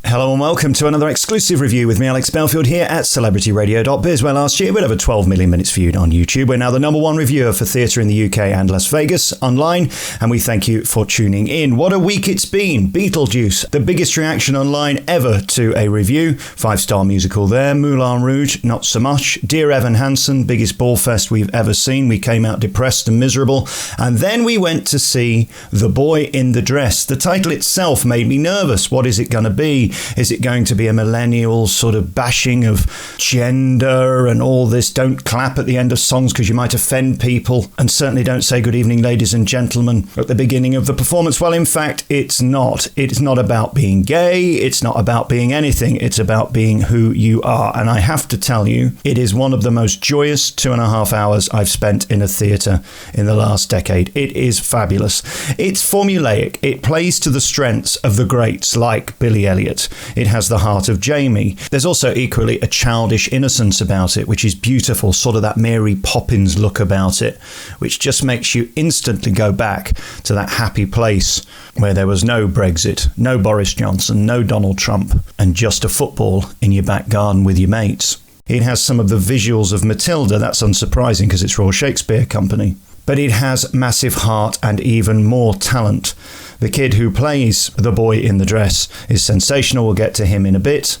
Hello and welcome to another exclusive review with me, Alex Belfield, here at celebrityradio.biz, where last year we had over 12 million minutes viewed on YouTube. We're now the number one reviewer for theatre in the UK and Las Vegas online, and we thank you for tuning in. What a week it's been. Beetlejuice, the biggest reaction online ever to a review. 5-star musical there. Moulin Rouge, not so much. Dear Evan Hansen, biggest ball fest we've ever seen. We came out depressed and miserable. And then we went to see The Boy in the Dress. The title itself made me nervous. What is it going to be? Is it going to be a millennial sort of bashing of gender and all this? Don't clap at the end of songs because you might offend people, and certainly don't say good evening, ladies and gentlemen, at the beginning of the performance. Well, in fact, it's not. It's not about being gay. It's not about being anything. It's about being who you are. And I have to tell you, it is one of the most joyous 2.5 hours I've spent in a theatre in the last decade. It is fabulous. It's formulaic. It plays to the strengths of the greats like Billy Elliot. It has the heart of Jamie. There's also equally a childish innocence about it, which is beautiful, sort of that Mary Poppins look about it, which just makes you instantly go back to that happy place where there was no Brexit, no Boris Johnson, no Donald Trump, and just a football in your back garden with your mates. It has some of the visuals of Matilda. That's unsurprising because it's Royal Shakespeare Company. But it has massive heart and even more talent. The kid who plays the boy in the dress is sensational. We'll get to him in a bit,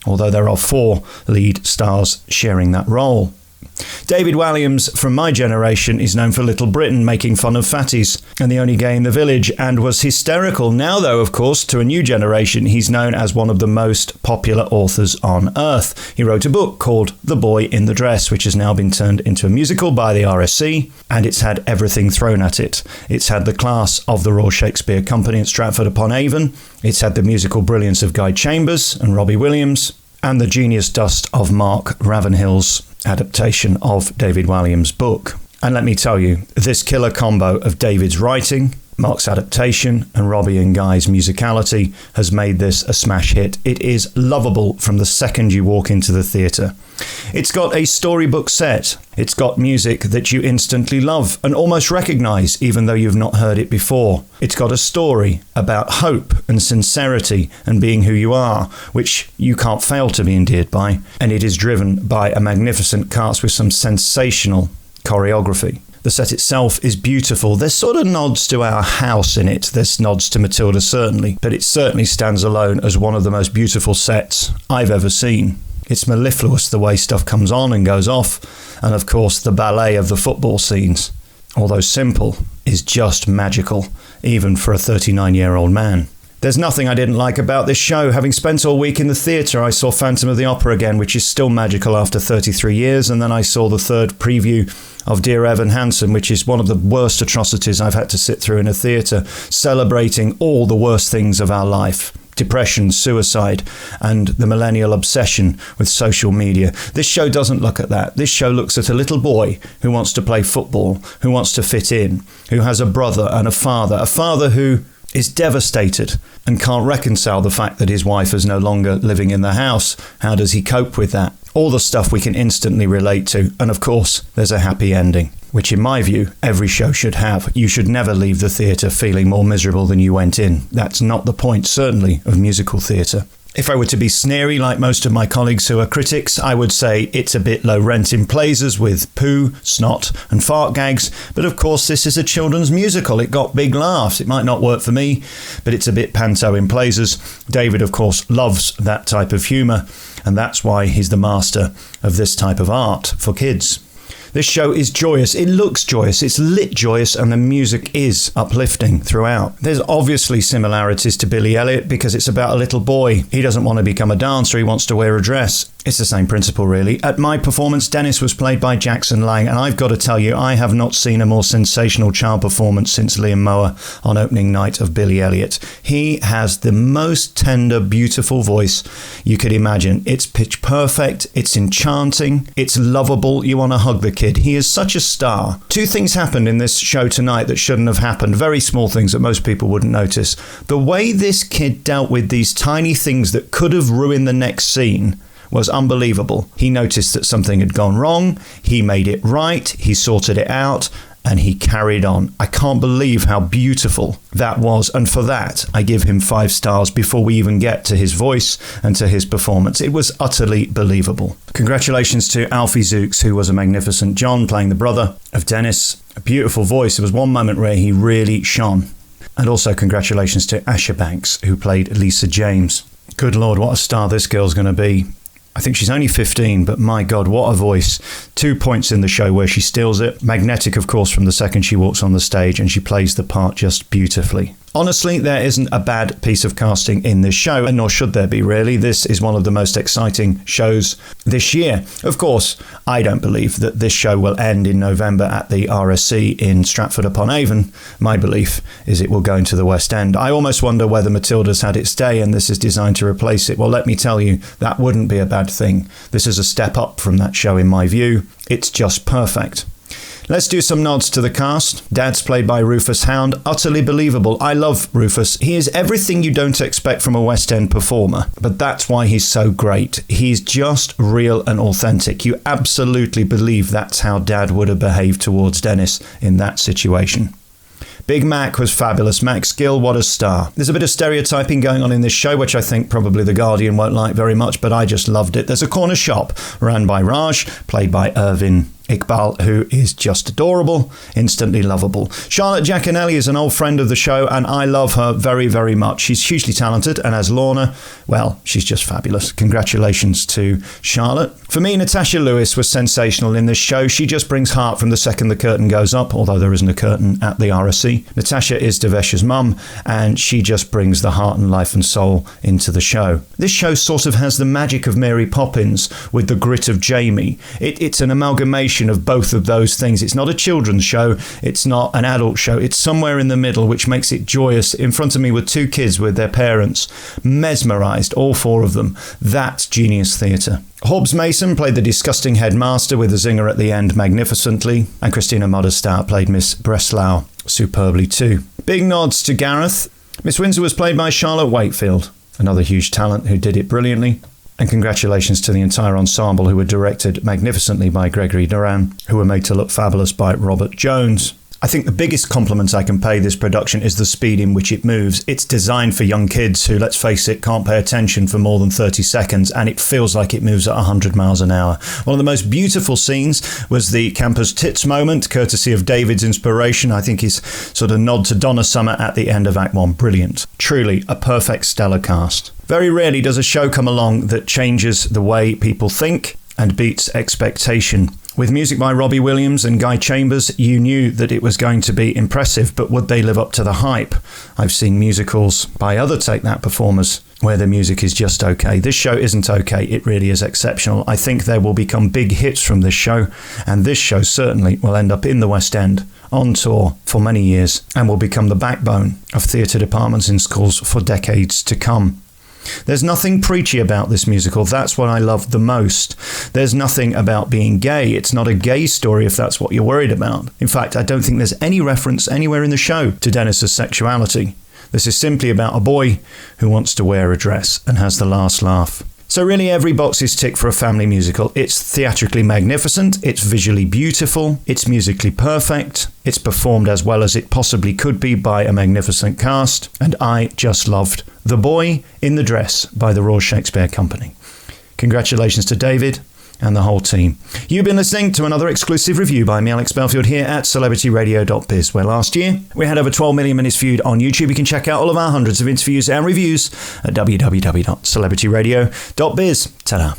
although there are 4 lead stars sharing that role. David Walliams, from my generation, is known for Little Britain, making fun of fatties and the only gay in the village, and was hysterical. Now, though, of course, to a new generation, he's known as one of the most popular authors on earth. He wrote a book called The Boy in the Dress, which has now been turned into a musical by the RSC, and it's had everything thrown at it. It's had the class of the Royal Shakespeare Company at Stratford upon Avon. It's had the musical brilliance of Guy Chambers and Robbie Williams, and the genius dust of Mark Ravenhill's adaptation of David Walliams' book. And let me tell you, this killer combo of David's writing, Mark's adaptation, and Robbie and Guy's musicality has made this a smash hit. It is lovable from the second you walk into the theatre. It's got a storybook set. It's got music that you instantly love and almost recognise, even though you've not heard it before. It's got a story about hope and sincerity and being who you are, which you can't fail to be endeared by. And it is driven by a magnificent cast with some sensational choreography. The set itself is beautiful. There's sort of nods to Our House in it. There's nods to Matilda, certainly. But it certainly stands alone as one of the most beautiful sets I've ever seen. It's mellifluous the way stuff comes on and goes off. And of course, the ballet of the football scenes, although simple, is just magical, even for a 39-year-old man. There's nothing I didn't like about this show. Having spent all week in the theatre, I saw Phantom of the Opera again, which is still magical after 33 years. And then I saw the third preview of Dear Evan Hansen, which is one of the worst atrocities I've had to sit through in a theatre, celebrating all the worst things of our life. Depression, suicide, and the millennial obsession with social media. This show doesn't look at that. This show looks at a little boy who wants to play football, who wants to fit in, who has a brother and a father who is devastated and can't reconcile the fact that his wife is no longer living in the house. How does he cope with that? All the stuff we can instantly relate to. And of course, there's a happy ending, which in my view, every show should have. You should never leave the theatre feeling more miserable than you went in. That's not the point, certainly, of musical theatre. If I were to be sneery like most of my colleagues who are critics, I would say it's a bit low rent in places with poo, snot and fart gags. But of course this is a children's musical. It got big laughs. It might not work for me, but it's a bit panto in places. David, of course, loves that type of humour, and that's why he's the master of this type of art for kids. This show is joyous. It looks joyous. It's lit joyous, and the music is uplifting throughout. There's obviously similarities to Billy Elliot because it's about a little boy. He doesn't want to become a dancer. He wants to wear a dress. It's the same principle, really. At my performance, Dennis was played by Jackson Lang, and I've got to tell you, I have not seen a more sensational child performance since Liam Mower on opening night of Billy Elliot. He has the most tender, beautiful voice you could imagine. It's pitch perfect, it's enchanting, it's lovable. You want to hug the kid. He is such a star. 2 things happened in this show tonight that shouldn't have happened. Very small things that most people wouldn't notice. The way this kid dealt with these tiny things that could have ruined the next scene was unbelievable. He noticed that something had gone wrong, he made it right, he sorted it out, and he carried on. I can't believe how beautiful that was, and for that I give him 5 stars before we even get to his voice and to his performance. It was utterly believable. Congratulations to Alfie Zooks, who was a magnificent John, playing the brother of Dennis. A beautiful voice. There was one moment where he really shone. And also congratulations to Asha Banks, who played Lisa James. Good Lord, what a star this girl's going to be. I think she's only 15, but my God, what a voice. 2 points in the show where she steals it. Magnetic, of course, from the second she walks on the stage, and she plays the part just beautifully. Honestly, there isn't a bad piece of casting in this show, and nor should there be, really. This is one of the most exciting shows this year. Of course, I don't believe that this show will end in November at the RSC in Stratford upon Avon. My belief is it will go into the West End. I almost wonder whether Matilda's had its day and this is designed to replace it. Well, let me tell you, that wouldn't be a bad thing. This is a step up from that show in my view. It's just perfect. Let's do some nods to the cast. Dad's played by Rufus Hound. Utterly believable. I love Rufus. He is everything you don't expect from a West End performer, but that's why he's so great. He's just real and authentic. You absolutely believe that's how Dad would have behaved towards Dennis in that situation. Big Mac was fabulous. Max Gill, what a star. There's a bit of stereotyping going on in this show, which I think probably The Guardian won't like very much, but I just loved it. There's a corner shop ran by Raj, played by Irvin Iqbal, who is just adorable, instantly lovable. Charlotte Giaconelli is an old friend of the show, and I love her very, very much. She's hugely talented, and as Lorna, well, she's just fabulous. Congratulations to Charlotte. For me, Natasha Lewis was sensational in this show. She just brings heart from the second the curtain goes up, although there isn't a curtain at the RSC. Natasha is Devesh's mum, and she just brings the heart and life and soul into the show. This show sort of has the magic of Mary Poppins with the grit of Jamie. It's an amalgamation of both of those things. It's not a children's show, it's not an adult show, it's somewhere in the middle, which makes it joyous. In front of me were 2 kids with their parents, mesmerised, all 4 of them. That's genius theatre. Hobbs Mason played the disgusting headmaster with a zinger at the end magnificently, and Christina Modestar played Miss Breslau superbly too. Big nods to Gareth. Miss Windsor was played by Charlotte Wakefield, another huge talent who did it brilliantly. And congratulations to the entire ensemble, who were directed magnificently by Gregory Duran, who were made to look fabulous by Robert Jones. I think the biggest compliment I can pay this production is the speed in which it moves. It's designed for young kids who, let's face it, can't pay attention for more than 30 seconds, and it feels like it moves at 100 miles an hour. One of the most beautiful scenes was the campus tits moment, courtesy of David's inspiration. I think his sort of nod to Donna Summer at the end of Act 1. Brilliant. Truly a perfect stellar cast. Very rarely does a show come along that changes the way people think and beats expectation. With music by Robbie Williams and Guy Chambers, you knew that it was going to be impressive, but would they live up to the hype? I've seen musicals by other Take That performers where the music is just okay. This show isn't okay, it really is exceptional. I think there will become big hits from this show, and this show certainly will end up in the West End, on tour for many years, and will become the backbone of theatre departments in schools for decades to come. There's nothing preachy about this musical. That's what I love the most. There's nothing about being gay. It's not a gay story if that's what you're worried about. In fact, I don't think there's any reference anywhere in the show to Dennis's sexuality. This is simply about a boy who wants to wear a dress and has the last laugh. So really every box is ticked for a family musical. It's theatrically magnificent, it's visually beautiful, it's musically perfect, it's performed as well as it possibly could be by a magnificent cast, and I just loved The Boy in the Dress by the Royal Shakespeare Company. Congratulations to David and the whole team. You've been listening to another exclusive review by me, Alex Belfield, here at celebrityradio.biz, where last year we had over 12 million minutes viewed on YouTube. You can check out all of our hundreds of interviews and reviews at www.celebrityradio.biz. Ta-da.